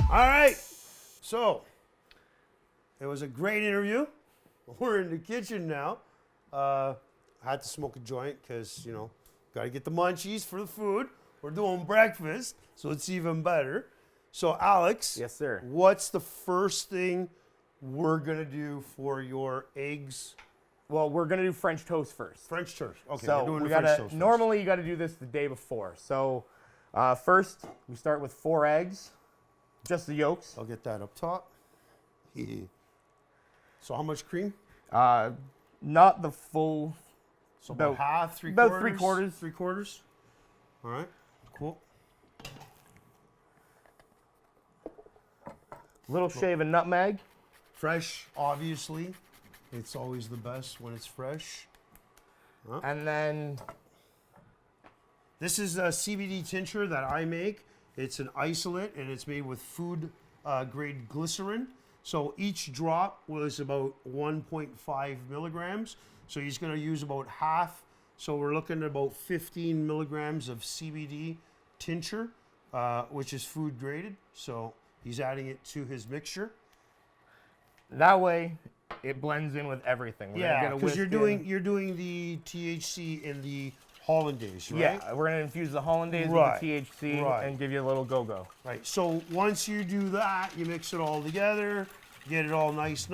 All right. So, it was a great interview. We're in the kitchen now. I had to smoke a joint because, you know, got to get the munchies for the food. We're doing breakfast, so it's even better. So, Alex. Yes, sir. What's the first thing we're going to do for your eggs? Well, we're gonna do French toast first. French toast. Okay, So we're doing we the French gotta toast first. normally you gotta do this the day before. So first we start with 4 eggs, just the yolks. I'll get that up top. So how much cream? Not the full. So about half, three about quarters? 3/4. 3/4. All right, cool. Little shave of nutmeg. Fresh, obviously. It's always the best when it's fresh. And then This is a CBD tincture that I make. It's an isolate and it's made with food grade glycerin. So each drop was about 1.5 milligrams. So he's going to use about half. So we're looking at about 15 milligrams of CBD tincture, which is food graded. So he's adding it to his mixture. that way it blends in with everything. We're gonna Yeah, get a because whisk you're doing the THC in the hollandaise, right? Yeah, we're gonna infuse the hollandaise Right, with the THC right. and give you a little go-go. Right. So once you do that, you mix it all together, get it all nice.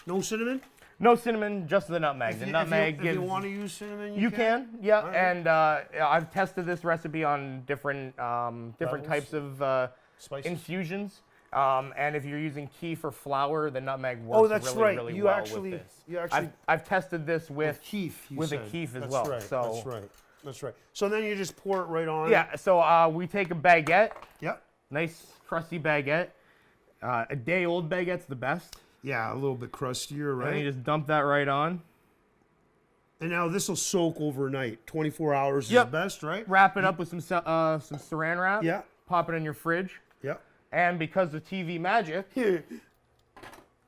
No cinnamon? No cinnamon, just the nutmeg. If The you- nutmeg if you gives. want to use cinnamon, You can, yeah. Alright. And I've tested this recipe on different Levels? types of Spices? infusions. And if you're using kefir flour, the nutmeg works Oh, that's really, right. really You well actually- with this. you actually- I've tested this with keef, you with a said. keef as That's well. Right, So that's right. That's right. So then you just pour it right on. yeah. So we take a baguette, Yep. nice crusty baguette. A day-old baguette's the best. Yeah, a little bit crustier, And right? you just dump that right on. And now this will soak overnight. 24 hours Yep. is best, right? Wrap it up with some saran wrap. Yeah. Pop it in your fridge. Yep. And because of TV magic, Here,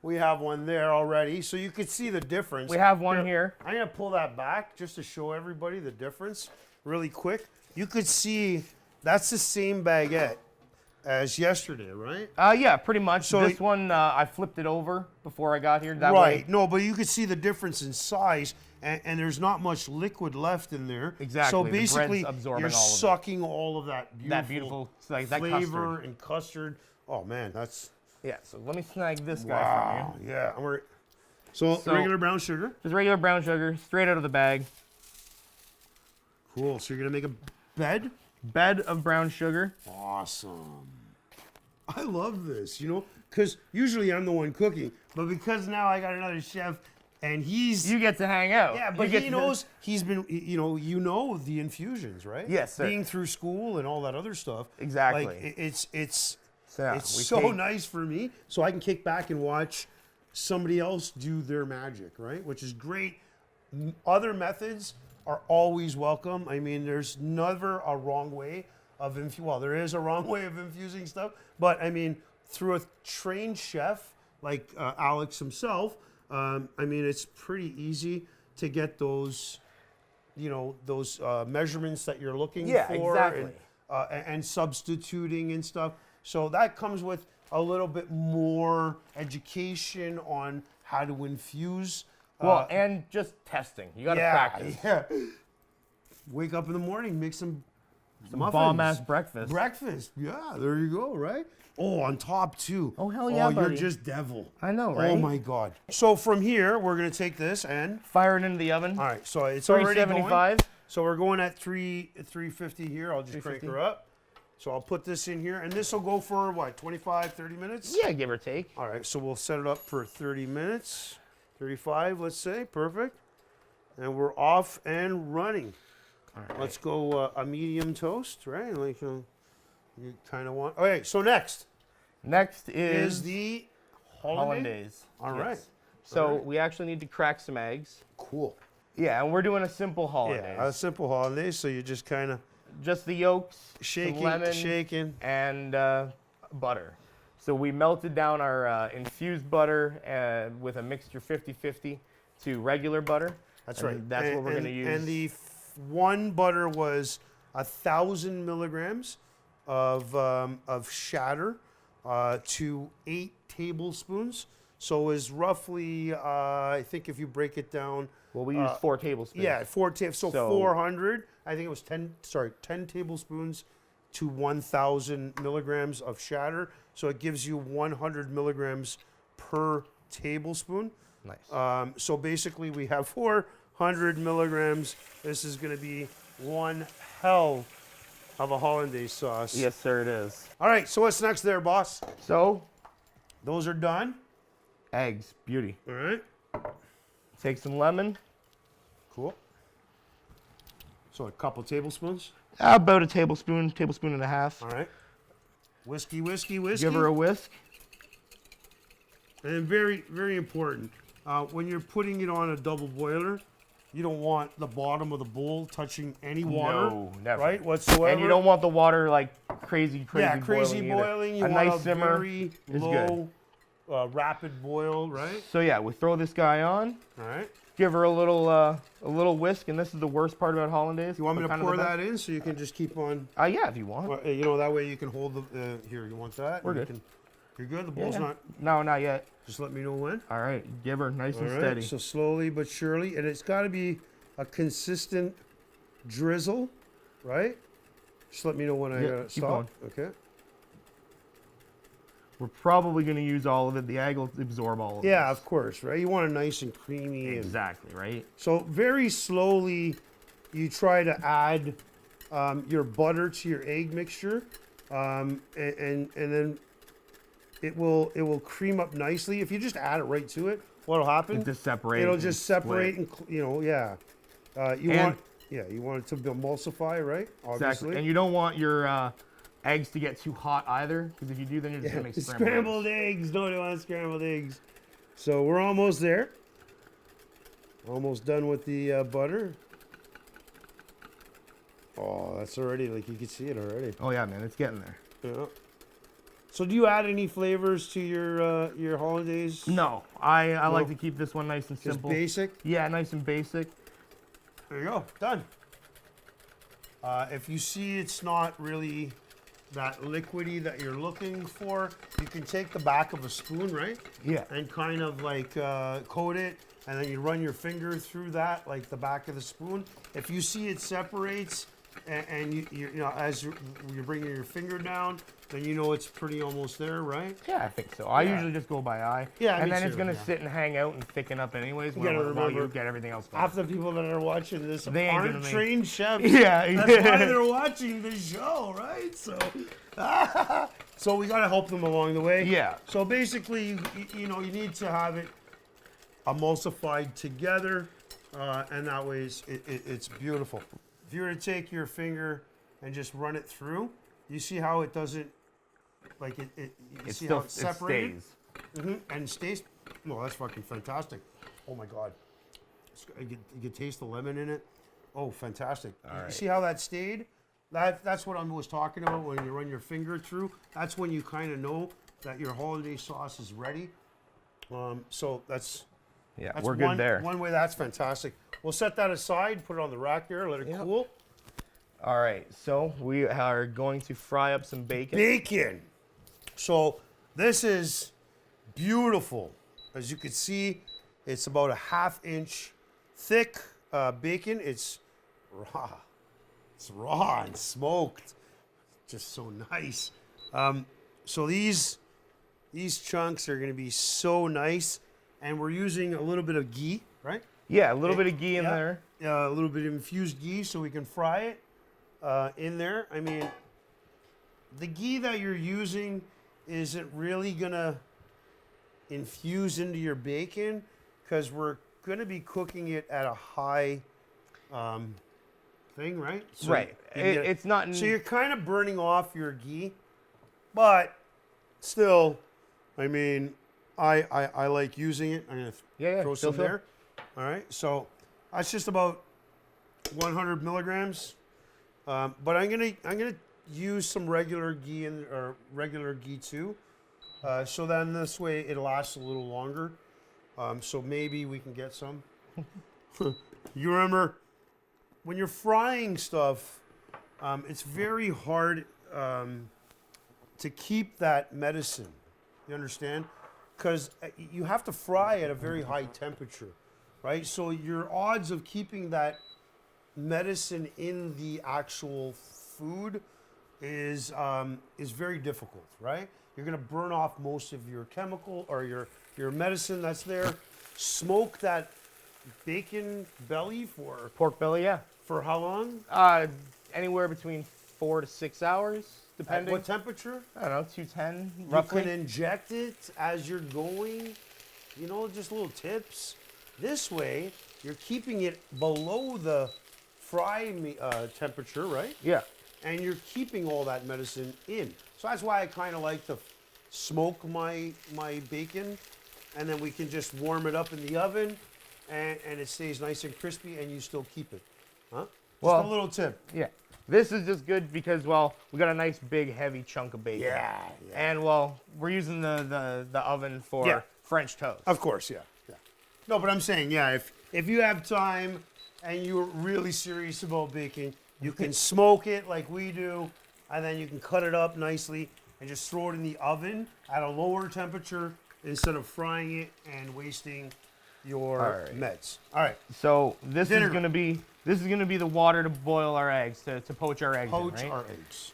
we have one there already, so you could see the difference. we have one here. I'm gonna pull that back just to show everybody the difference really quick. You could see that's the same baguette as yesterday, right? Yeah, pretty much. So This one, I flipped it over before I got here. That Right. way, No, but you could see the difference in size, and there's not much liquid left in there. Exactly, So the bread's basically, absorbing you're all of it. sucking all of that beautiful, like that flavor custard. and custard. Oh man, that's Yeah, so let me snag this guy wow. from you. Yeah. So regular brown sugar. Just regular brown sugar, straight out of the bag. Cool. So you're gonna make a bed. Bed of brown sugar. Awesome. I love this, because usually I'm the one cooking, but because now I got another chef and he's You get to hang out. yeah, You but get he to- knows he's been the infusions, right? Yes, sir. Being through school and all that other stuff. Exactly. Like it's So, yeah, it's we so take- nice for me, so I can kick back and watch somebody else do their magic, right? Which is great. Other methods are always welcome. I mean, there's never a wrong way of well, there is a wrong way of infusing stuff, but I mean, through a trained chef like Alex himself, I mean, it's pretty easy to get those, those measurements that you're looking Yeah, for, exactly. and substituting and stuff. So that comes with a little bit more education on how to infuse. Well, and just testing. You got to practice. Yeah. Wake up in the morning, make some muffins. Bomb-ass breakfast. Breakfast. Yeah, there you go, right? Oh, on top too. Oh, hell yeah, Oh, you're buddy. just devil. I know, Oh right? my God. So from here, we're gonna take this and Fire it into the oven. all right. So it's already going. 375. So we're going at 350 here. I'll just crank 350. her up. So I'll put this in here, and this will go for what, 25, 30 minutes? Yeah, give or take. All right, so we'll set it up for 30 minutes, 35, let's say, perfect. And we're off and running. All right. Let's go a medium toast, right? Like you kind of want. Okay, so next Next is is the hollandaise. All right. So All right. we actually need to crack some eggs. Cool. Yeah, and we're doing a simple hollandaise. Yeah, a simple hollandaise. So you just kind of Just the yolks, some shaking, lemon, shaking. and butter. So we melted down our infused butter with a mixture 50-50 to regular butter. That's And right. That's what we're going to use. And the one butter was 1,000 milligrams of shatter, to 8 tablespoons. So is roughly, I think if you break it down, Well, we use 4 tablespoons. yeah, 4 so So- 400. I think it was 10 tablespoons to 1,000 milligrams of shatter. So it gives you 100 milligrams per tablespoon. Nice. So basically, we have 400 milligrams. This is going to be one hell of a hollandaise sauce. Yes, sir, it is. All right. So what's next there, boss? So, Those are done. eggs, beauty. All right. Take some lemon. Cool. So a couple tablespoons. About a tablespoon, tablespoon and a half. All right. Whiskey. Give her a whisk. And very, very important. When you're putting it on a double boiler, you don't want the bottom of the bowl touching any water. No, never. Right? Whatsoever. And you don't want the water like crazy yeah, crazy boiling. either. boiling. You a want nice a simmer very is low, rapid boil, right? So yeah, we throw this guy on. All right. Give her a little whisk, and this is the worst part about hollandaise. You want me but to kind of pour the best. that in so you can just keep on? Yeah, if you want. Well, you know, that way you can hold the. Here, you want that? We're You good. You're good. The Yeah, bowl's yeah. not. No, not yet. Just let me know when. All right, give her nice All and right. steady. So slowly but surely, and it's got to be a consistent drizzle, right? Just let me know when I Yeah, gotta keep stop. Okay. We're probably going to use all of it. The egg will absorb all of it. Yeah, of course, right? You want it nice and creamy. And Exactly, right? so very slowly, you try to add your butter to your egg mixture, and then it will cream up nicely. If you just add it right to it, what'll happen? It just separates. It'll and just split. separate and yeah. You And- want you want it to emulsify, right? Obviously. Exactly. And you don't want your eggs to get too hot either, because if you do, then you're just going to make Scrambled eggs. Nobody wants scrambled eggs. So we're almost there. Almost done with the butter. Oh, that's already, like, you can see it already. Oh yeah, man, it's getting there. Yeah. So do you add any flavors to your hollandaise? No, I like No. to keep this one nice and Just simple. basic? Yeah, nice and basic. There you go. Done. If you see it's not really that liquidy that you're looking for, you can take the back of a spoon, right? Yeah. And kind of like coat it, and then you run your finger through that, like the back of the spoon. If you see it separates, and you know as you're bringing your finger down, then you know it's pretty almost there, right? Yeah, I think so. I Yeah. usually just go by eye. Yeah, and me then it's too, gonna yeah. sit and hang out and thicken up anyways. gotta While remember, you get everything else done. Half the people that are watching this They ain't aren't gonna make- trained chefs. Yeah, That's why they're watching the show, right? So, so we gotta help them along the way. Yeah. So basically, you know, you need to have it emulsified together, and that way it's beautiful. If you were to take your finger and just run it through, you see how it doesn't, like you It see still how it's separated? stays. And stays. Well, that's fucking fantastic. Oh my god, you can taste the lemon in it. Oh, fantastic! You right. see how that stayed? That's what I was talking about when you run your finger through. That's when you kind of know that your hollandaise sauce is ready. So that's Yeah, that's we're good one, there. One way, that's fantastic. We'll set that aside, put it on the rack here, let it Yep. cool. All right, so we are going to fry up some bacon. Bacon. So this is beautiful. As you can see, it's about a 1/2 inch thick bacon. It's raw. It's raw and smoked. Just so nice. So these chunks are going to be so nice, and we're using a little bit of ghee, right? Yeah, a little bit of ghee in Yeah. there. A little bit of infused ghee so we can fry it in there. I mean, the ghee that you're using isn't really gonna infuse into your bacon because we're gonna be cooking it at a high thing, right? So Right. you get- It's not. so you're kind of burning off your ghee, but still, I mean, I like using it. I'm gonna Yeah, throw still some fill. there. All right, so that's just about 100 milligrams. But I'm gonna use some regular ghee or regular ghee too. So then this way it lasts a little longer. So maybe we can get some. You remember when you're frying stuff, it's very hard to keep that medicine. You understand? Because you have to fry at a very high temperature, right? So your odds of keeping that medicine in the actual food is very difficult, right? You're gonna burn off most of your chemical or your medicine that's there. Smoke that bacon belly Pork belly, yeah. for how long? Anywhere between 4 to 6 hours, At depending. what temperature? I don't know, 210 You roughly. can inject it as you're going. You know, just little tips. This way, you're keeping it below the temperature, right? Yeah. And you're keeping all that medicine in. So that's why I kind of like to smoke my bacon, and then we can just warm it up in the oven, and it stays nice and crispy, and you still keep it. Huh? Just Well- a little tip. Yeah. This is just good because, well, we got a nice big heavy chunk of bacon. Yeah. And, well, we're using the oven for Yeah. French toast. Of course, yeah. No, but I'm saying, yeah, if you have time and you're really serious about baking, you can smoke it like we do, and then you can cut it up nicely and just throw it in the oven at a lower temperature instead of frying it and wasting your Alright. meds. All right, So this Dinner. is gonna be the water to boil our eggs, to poach our eggs poach in, right? our eggs.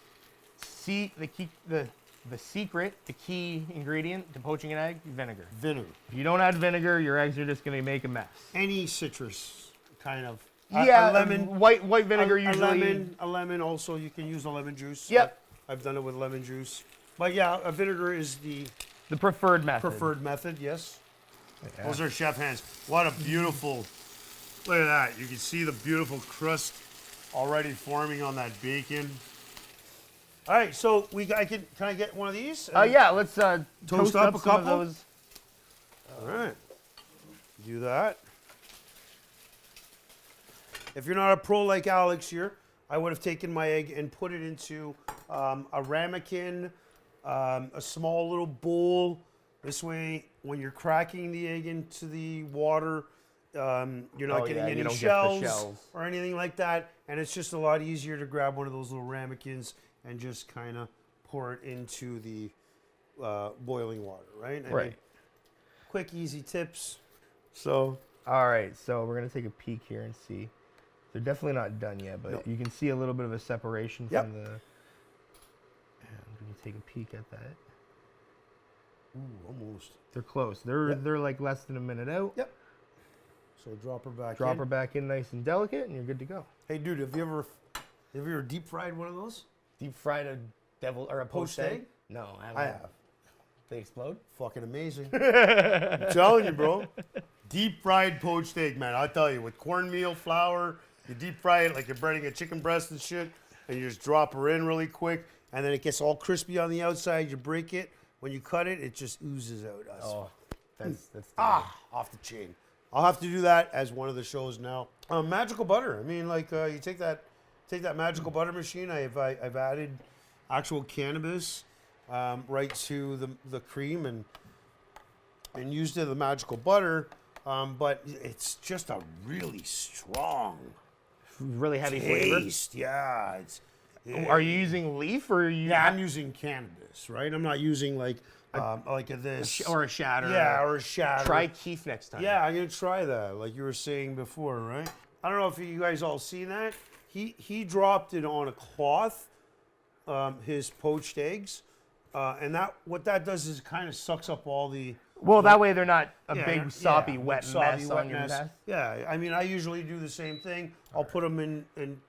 See the secret, the key ingredient to poaching an egg, vinegar. Vinegar. If you don't add vinegar, your eggs are just gonna make a mess. Any citrus kind of. Yeah, a lemon. white vinegar a usually. lemon also, you can use a lemon juice. Yep. I've done it with lemon juice. But yeah, a vinegar is the The preferred method. preferred method, yes. Yeah. Those are chef hands. What a beautiful, look at that. You can see the beautiful crust already forming on that bacon. All right, so can I get one of these? Yeah, let's toast up a some of couple? those. All right. Do that. If you're not a pro like Alex here, I would have taken my egg and put it into a ramekin, a small little bowl. This way, when you're cracking the egg into the water, you're not Oh, getting yeah, you any don't get the shells, shells. or anything like that. And it's just a lot easier to grab one of those little ramekins and just kind of pour it into the boiling water, right? I Right. mean, quick, easy tips. So, All right, so we're gonna take a peek here and see. They're definitely not done yet, but No. you can see a little bit of a separation Yep. from the. And we can take a peek at that. ooh, almost. They're close. They're Yep. they're like less than a minute out. Yep. So drop her back Drop in. her back in nice and delicate, and you're good to go. Hey, dude, have you ever deep fried one of those? Deep fried a devil or a Poached egg? No, I have. They explode. Fucking amazing. I'm telling you, bro. Deep fried poached egg, man. I'll tell you, with cornmeal, flour, you deep fry it like you're breading a chicken breast and shit, and you just drop her in really quick, and then it gets all crispy on the outside. You break it. When you cut it, it just oozes out. Oh, that's Off the chain. I'll have to do that as one of the shows now. Magical butter. I mean, like you take that magical butter machine. I've added actual cannabis right to the cream and used the magical butter, but it's just a really strong really heavy flavor. taste. Yeah, it's. Are you using leaf or are you? Yeah, I'm using cannabis, right? I'm not using like this or a shatter. yeah, or a shatter. Try Keef next time. Yeah, I'm gonna try that, like you were saying before, right? I don't know if you guys all seen that. He dropped it on a cloth, his poached eggs, and what that does is it kind of sucks up all the Well, that way they're not a big yeah, soppy big wet soppy mess wet on your mess. mess. Yeah, I mean, I usually do the same thing. I'll put them in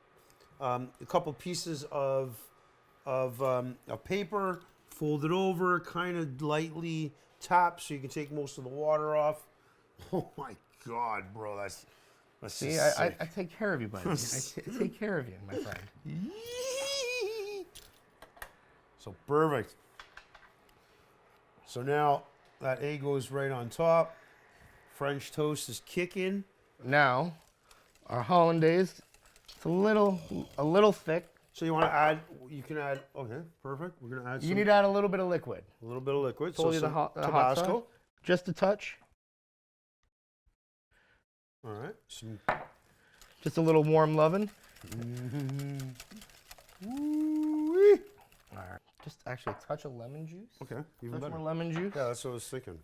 a couple pieces of paper, fold it over, kind of lightly tap so you can take most of the water off. Oh my God, bro, that's See, just I sick. take care of you, buddy. I take care of you, my friend. So perfect. So now that egg goes right on top. French toast is kicking. Now, our hollandaise, it's a little thick. So you want to add? You can add. Okay, perfect. We're gonna add. You need to add a little bit of liquid. a little bit of liquid. Told you the some hot Tabasco. sauce. Just a touch. All right. Some. Just a little warm lovin'. Woo-wee. All right. just actually a touch of lemon juice. Okay, even Touch better. more lemon juice. Yeah, that's what I was thinking.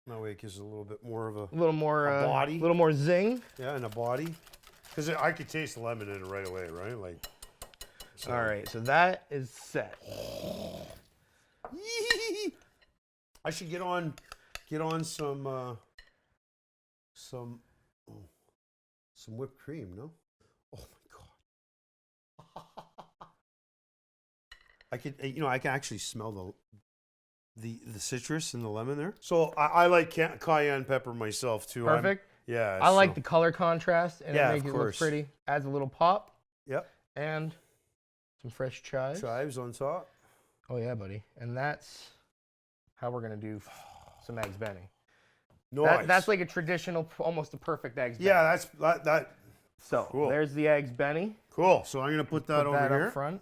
That way it gives it a little bit more of a A little more body. A little more zing. yeah, and a body. Because I could taste the lemon in it right away, right? Like. So. All right, so that is set. I should get on some whipped cream. No. Oh my god. I can actually smell the citrus and the lemon there. So I like cayenne pepper myself too. Perfect. Yeah. I like the color contrast, and Yeah, it makes of it look course. pretty. Adds a little pop Yep. and some fresh chives. Chives on top. Oh yeah, buddy. And that's how we're gonna do some eggs Benny. Nice. That's like a traditional, almost a perfect eggs Benny. Yeah, that. So Cool. there's the eggs Benny. Cool. So I'm gonna put that Put over that here. up front.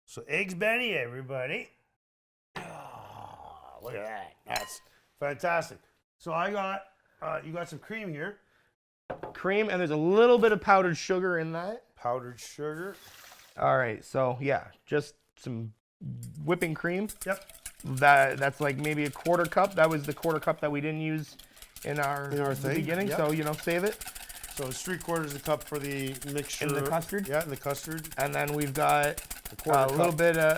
So eggs Benny, everybody. Oh, look at that. That's fantastic. So I got you got some cream here. Cream, and there's a little bit of powdered sugar in that. Powdered sugar. All right, so yeah, just some whipping cream. Yep. That's like maybe a quarter cup. That was the quarter cup that we didn't use in our In the thing, beginning. yep. So save it. So it's 3/4 of a cup for the mixture. In the custard? Yeah, in the custard. And then we've got quarter a little cup.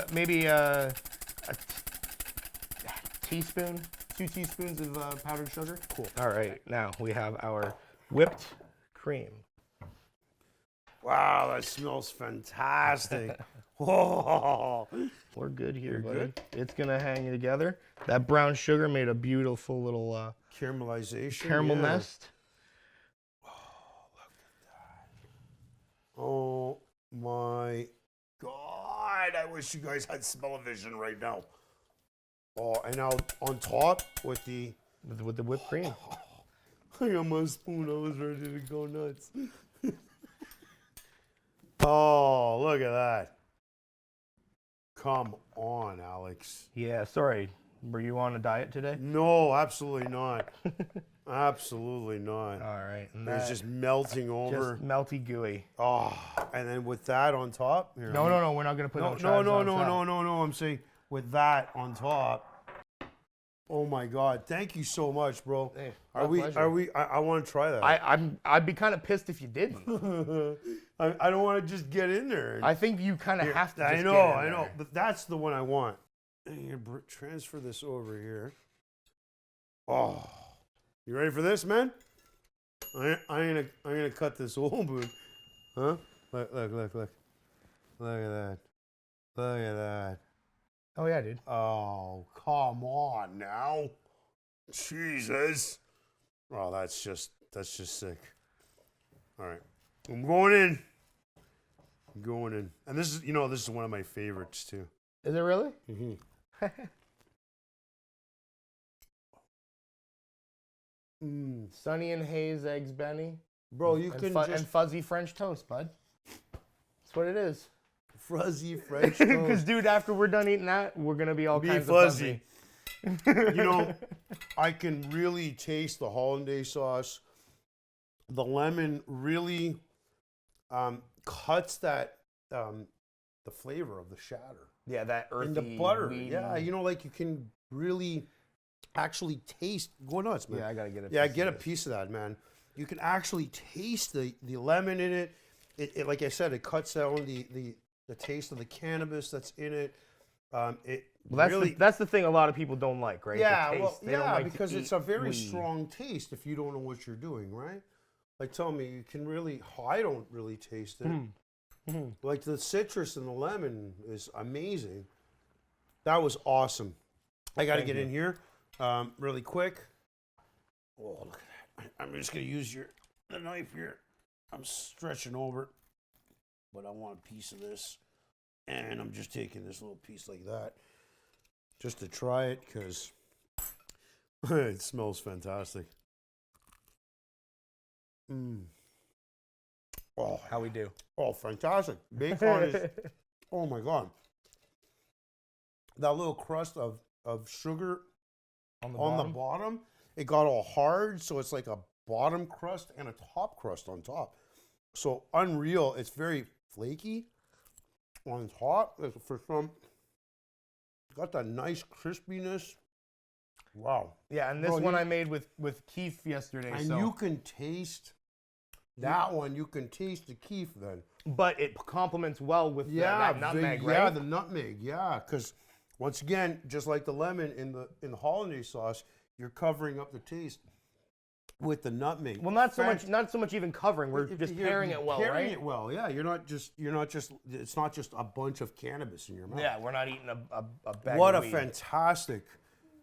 bit, maybe a teaspoon, 2 teaspoons of powdered sugar. Cool. All right, now we have our whipped cream. Wow, that smells fantastic. Oh, We're good here, You're buddy. good? It's gonna hang together. That brown sugar made a beautiful little caramelization. caramel yeah. nest. Oh my God! I wish you guys had smell-o-vision right now. Oh, and now on top with the. With the whipped cream. I got my spoon. I was ready to go nuts. Oh, look at that. Come on, Alex. Yeah, sorry. Were you on a diet today? No, absolutely not. Absolutely not. All right. And It's that just melting over. just melty gooey. Oh, and then with that on top. Here, No, we're not gonna put no, no no, chives no, on no, top. no. I'm saying with that on top. Oh my God! Thank you so much, bro. Hey, Are my we? pleasure. Are we? I want to try that. I'd be kind of pissed if you didn't. I don't want to just get in there. I think you kind of have to. Just I get know, in I know, there. but that's the one I want. I'm gonna transfer this over here. Oh, you ready for this, man? I'm gonna cut this open. Huh? Look at that. Look at that. Oh yeah, dude. Oh, come on now. Jesus. Oh, that's just sick. All right. I'm going in. And this is one of my favorites too. Is it really? Mm-hmm. Sunny and Haze eggs Benny. Bro, you and, can and just fuzzy French toast, bud. That's what it is. fuzzy French Because, toast. dude, after we're done eating that, we're gonna be all Be kinds fuzzy. of fuzzy. I can really taste the hollandaise sauce. The lemon really cuts that the flavor of the shatter. Yeah, that earthy. And the butter. weedy- Yeah, you can really actually taste. Go nuts, man. Yeah, I gotta get it. Yeah, get a piece of that, man. You can actually taste the lemon in it. It like I said, it cuts down the taste of the cannabis that's in it. Well, that's really, that's the thing a lot of people don't like, right? yeah, The taste. well, They don't yeah, like to because it's eat a very weed. strong taste if you don't know what you're doing, right? Like, tell me, you can really. I don't really taste it. Mm-hmm. Like the citrus and the lemon is amazing. That was awesome. I got to Thank get you. in here really quick. Oh, look at that. I'm just going to use the knife here. I'm stretching over, but I want a piece of this. And I'm just taking this little piece like that just to try it because it smells fantastic. Oh, How we do? oh, fantastic. Bacon is, oh my God. That little crust of sugar On the on bottom? the bottom, it got all hard, so it's like a bottom crust and a top crust on top. So unreal. It's very flaky. When it's hot, it's for some, got that nice crispiness. Wow. Yeah, and this Bro, one you- I made with Keith yesterday. And so. you can taste that one. You can taste the keef then. But it complements well with that nutmeg, right? Yeah, the nutmeg. Yeah, because once again, just like the lemon in the hollandaise sauce, you're covering up the taste with the nutmeg. Well, not so much even covering. We're just pairing it well, pairing right? it well. Yeah, you're not just. It's not just a bunch of cannabis in your mouth. Yeah, we're not eating a bag What a of weed. fantastic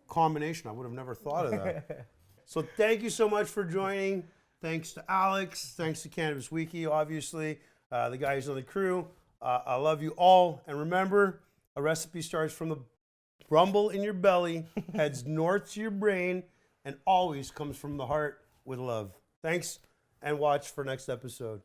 combination. I would have never thought of that. So thank you so much for joining. Thanks to Alex. Thanks to Cannabis Wiki, obviously. The guys on the crew. I love you all. And remember, a recipe starts from the rumble in your belly, heads north to your brain, and always comes from the heart with love. Thanks, and watch for next episode.